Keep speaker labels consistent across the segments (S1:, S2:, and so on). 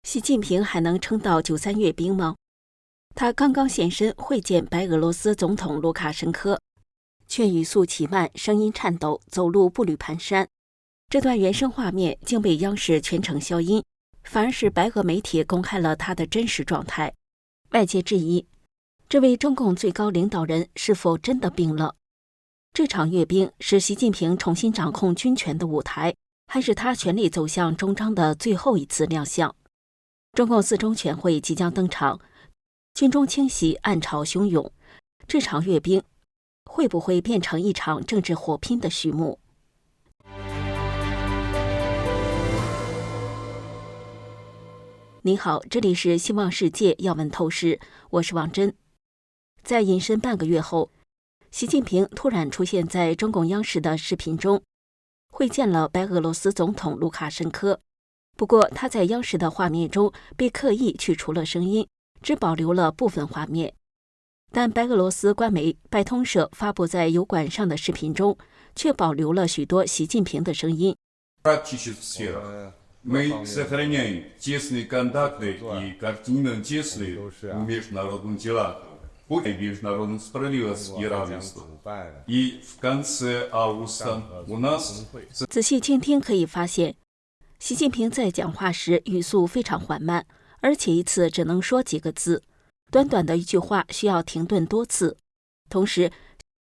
S1: 习近平还能撑到93阅兵吗？他刚刚现身会见白俄罗斯总统卢卡申科，却语速奇慢，声音颤抖，走路步履蹒跚。这段原声画面竟被央视全程消音，反而是白俄媒体公开了他的真实状态。外界质疑，这位中共最高领导人是否真的病了？这场阅兵是习近平重新掌控军权的舞台，还是他权力走向终章的最后一次亮相？中共4中全会即将登场，军中清洗暗潮汹涌，这场阅兵会不会变成一场政治火拼的序幕？您好，这里是希望世界要闻透视，我是王珍。在隐身半个月后，习近平突然出现在中共央视的视频中，会见了白俄罗斯总统卢卡申科。不过他在央视的画面中被刻意去除了声音，只保留了部分画面。但白俄罗斯官媒拜通社发布在油管上的视频中，却保留了许多习近平的声音。
S2: Мы сохраняем тесные контакты и активно участвуем в международных делах, по международному справедливости и равенству. И в конце августа у нас...
S1: 仔细倾听可以发现，习近平在讲话时语速非常缓慢，而且一次只能说几个字，短短的一句话需要停顿多次。同时，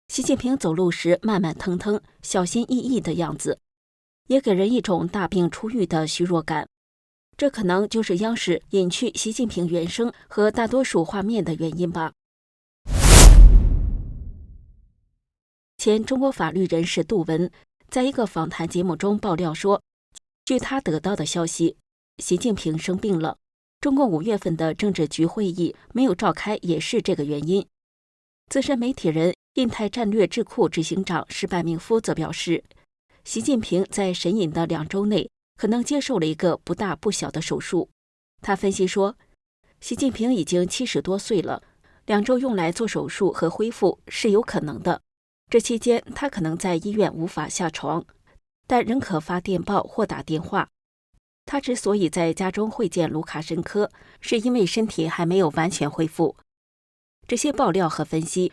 S1: 习近平走路时慢慢腾腾、小心翼翼的样子，也给人一种大病初愈的虚弱感。这可能就是央视隐去习近平原声和大多数画面的原因吧。前中国法律人士杜文在一个访谈节目中爆料说，据他得到的消息，习近平生病了，中共5月份的政治局会议没有召开也是这个原因。资深媒体人、印太战略智库执行长石柏明夫则表示，习近平在神隐的2周内可能接受了一个不大不小的手术。他分析说，习近平已经70多岁了，2周用来做手术和恢复是有可能的。这期间他可能在医院无法下床，但仍可发电报或打电话。他之所以在家中会见卢卡申科，是因为身体还没有完全恢复。这些爆料和分析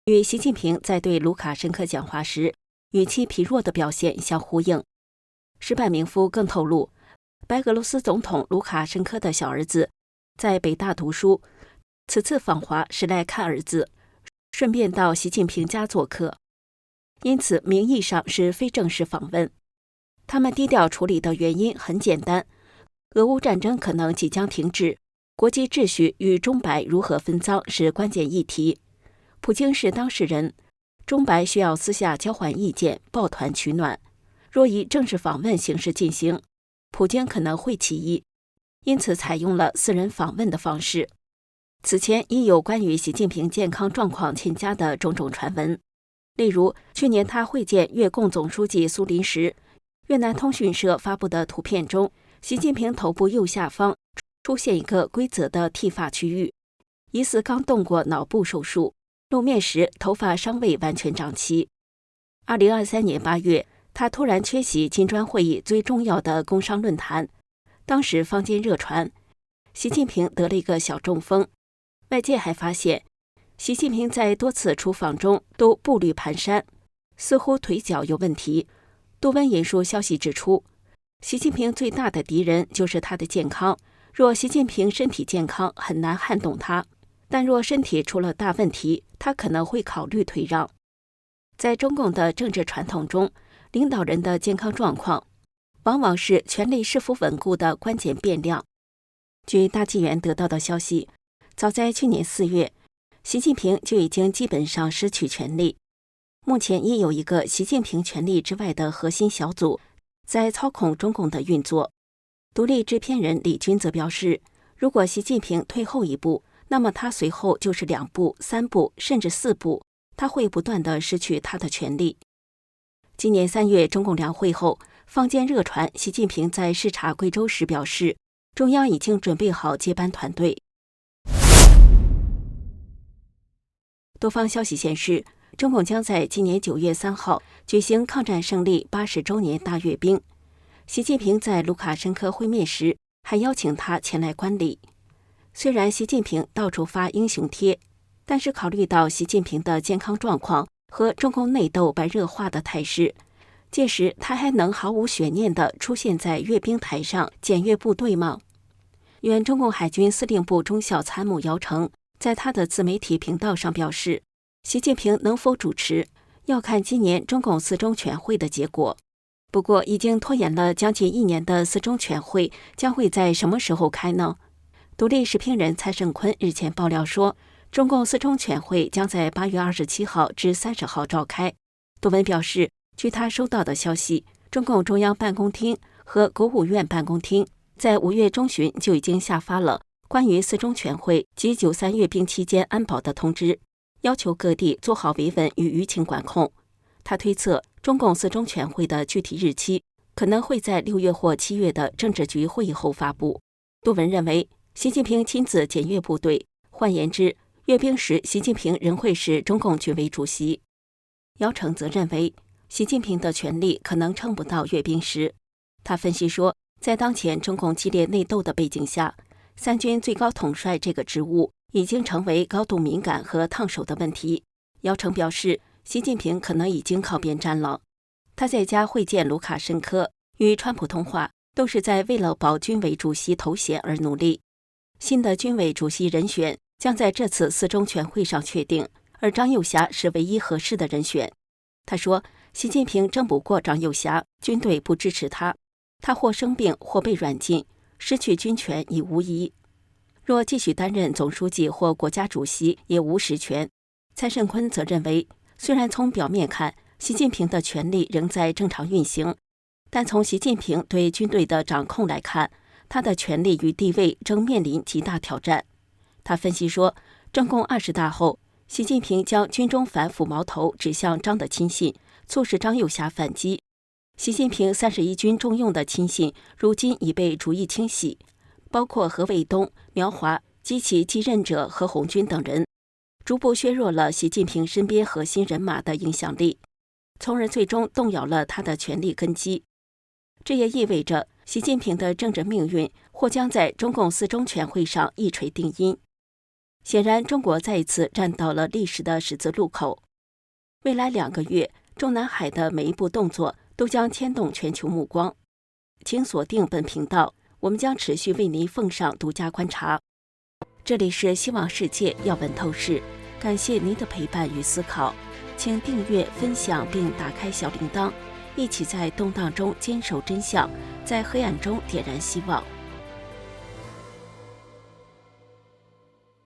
S1: 与习近平在对卢卡申科讲话时语气疲弱的表现相呼应。石柏明夫更透露，白俄罗斯总统卢卡申科的小儿子在北大读书，此次访华是来看儿子，顺便到习近平家做客，因此名义上是非正式访问。他们低调处理的原因很简单，俄乌战争可能即将停止，国际秩序与中白如何分赃是关键议题。普京是当事人，中白需要私下交换意见，抱团取暖。若以正式访问形式进行，普京可能会起疑，因此采用了私人访问的方式。此前已有关于习近平健康状况欠佳的种种传闻，例如去年他会见越共总书记苏林时，越南通讯社发布的图片中，习近平头部右下方出现一个规则的剃发区域，疑似刚动过脑部手术，露面时头发尚未完全长齐。2023年8月，他突然缺席金砖会议最重要的工商论坛，当时坊间热传习近平得了一个小中风。外界还发现，习近平在多次出访中都步履蹒跚，似乎腿脚有问题。杜文引述消息指出，习近平最大的敌人就是他的健康，若习近平身体健康，很难撼动他，但若身体出了大问题，他可能会考虑退让。在中共的政治传统中，领导人的健康状况往往是权力是否稳固的关键变量。据大纪元得到的消息，早在去年4月，习近平就已经基本上失去权力。目前已有一个习近平权力之外的核心小组在操控中共的运作。独立制片人李军则表示，如果习近平退后一步，那么他随后就是2步、3步，甚至4步，他会不断地失去他的权力。今年3月中共2会后，坊间热传习近平在视察贵州时表示，中央已经准备好接班团队。多方消息显示，中共将在今年9月3号举行抗战胜利80周年大阅兵。习近平在卢卡申科会面时还邀请他前来观礼。虽然习近平到处发英雄帖，但是考虑到习近平的健康状况和中共内斗白热化的态势，届时他还能毫无悬念地出现在阅兵台上检阅部队吗？原中共海军司令部中校参谋姚成在他的自媒体频道上表示，习近平能否主持，要看今年中共四中全会的结果。不过，已经拖延了将近1年的四中全会将会在什么时候开呢？独立时评人蔡胜坤日前爆料说，中共四中全会将在8月27号至30号召开。杜文表示，据他收到的消息，中共中央办公厅和国务院办公厅在5月中旬就已经下发了关于四中全会及93阅兵期间安保的通知，要求各地做好维稳与舆情管控。他推测，中共四中全会的具体日期可能会在6月或7月的政治局会议后发布。杜文认为，习近平亲自检阅部队，换言之，阅兵时习近平仍会是中共军委主席。姚成则认为，习近平的权力可能撑不到阅兵时。他分析说，在当前中共激烈内斗的背景下，三军最高统帅这个职务已经成为高度敏感和烫手的问题。姚成表示，习近平可能已经靠边站了。他在家会见卢卡申科，与川普通话，都是在为了保军委主席头衔而努力。新的军委主席人选将在这次四中全会上确定，而张又侠是唯一合适的人选。他说，习近平争不过张又侠，军队不支持他，他或生病或被软禁，失去军权已无疑。若继续担任总书记或国家主席，也无实权。蔡胜坤则认为，虽然从表面看，习近平的权力仍在正常运行，但从习近平对军队的掌控来看，他的权力与地位正面临极大挑战。他分析说，中共20大后，习近平将军中反腐矛头指向张的亲信，促使张又侠反击。习近平31军重用的亲信，如今已被逐一清洗，包括何卫东、苗华及其继任者何鸿钧等人，逐步削弱了习近平身边核心人马的影响力，从而最终动摇了他的权力根基。这也意味着习近平的政治命运或将在中共四中全会上一锤定音。显然，中国再一次站到了历史的十字路口。未来2个月，中南海的每一步动作都将牵动全球目光。请锁定本频道，我们将持续为您奉上独家观察。这里是希望世界要闻透视，感谢您的陪伴与思考，请订阅、分享并打开小铃铛，一起在动荡中坚守真相，在黑暗中点燃希望。